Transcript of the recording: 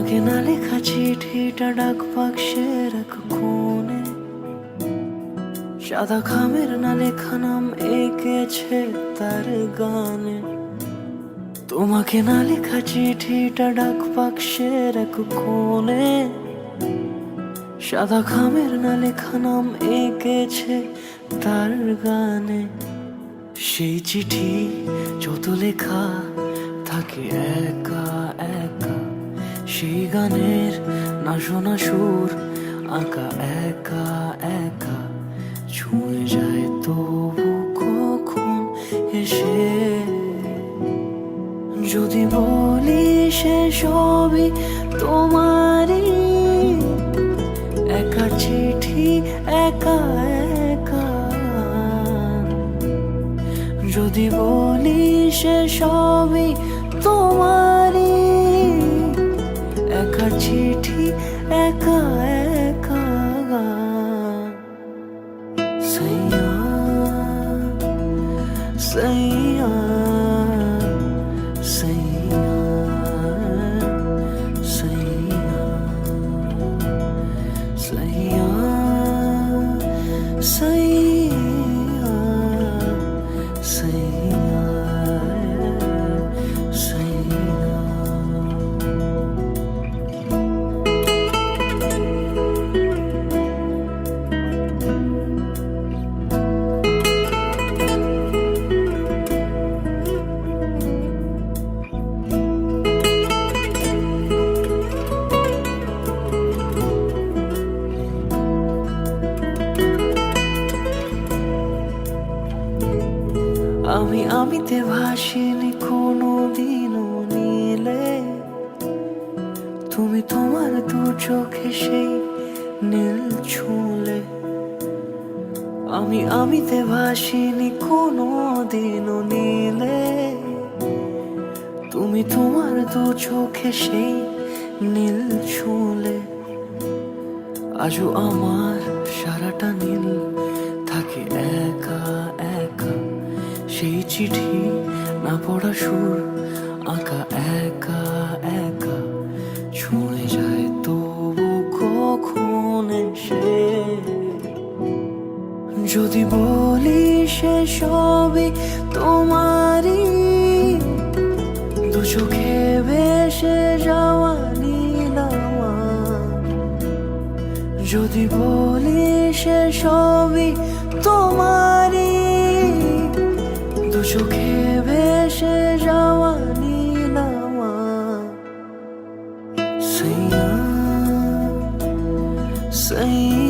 তোমাকে না লেখা চিঠিটা ডাক বাক্সের এক কোণে, সাদা খামের না লেখা নাম এঁকেছে তার গানে। তোমাকে না লেখা চিঠিটা ডাক বাক্সের এক কোণে, সাদা খামের না লেখা নাম এঁকেছে তার গানে। সেই চিঠি যত লেখা থাকে একা একা, সেই গানের না শোনা সুর আঁকা একা একা, ছুঁয়ে যায় তবু কখন এসে। যদি বলি সে সবই তোমারই, একা চিঠি একা একা। যদি বলি সে সবই তোমারই, একা চিঠি একা একা। সাইয়া সাইয়া সাইয়া সাইয়া সাইয়া সাইয়া সাইয়া সাইয়া। আমিতে ভাসিনি কোনো দিনও নীলে, তুমি তোমার দু চোখে সেই নীল ছুঁলে। আমিতে ভাসিনি কোনো দিনও নীলে, তুমি তোমার দু চোখে সেই নীল ছুঁলে। আজও আমার সারাটা নীল থাকে একা একা, সেই চিঠি না পড়া সুর আঁকা একা একা, ছুঁয়ে যায় তবু কখন এসে। যদি বলি সে সবই তোমারই, দু চোখে ভেসে যাওয়া নীল আমার। যদি বলি সে সবই তোমারই, দু চোখে ভেসে যাওয়া নীল আমার। সাইয়া সাইয়া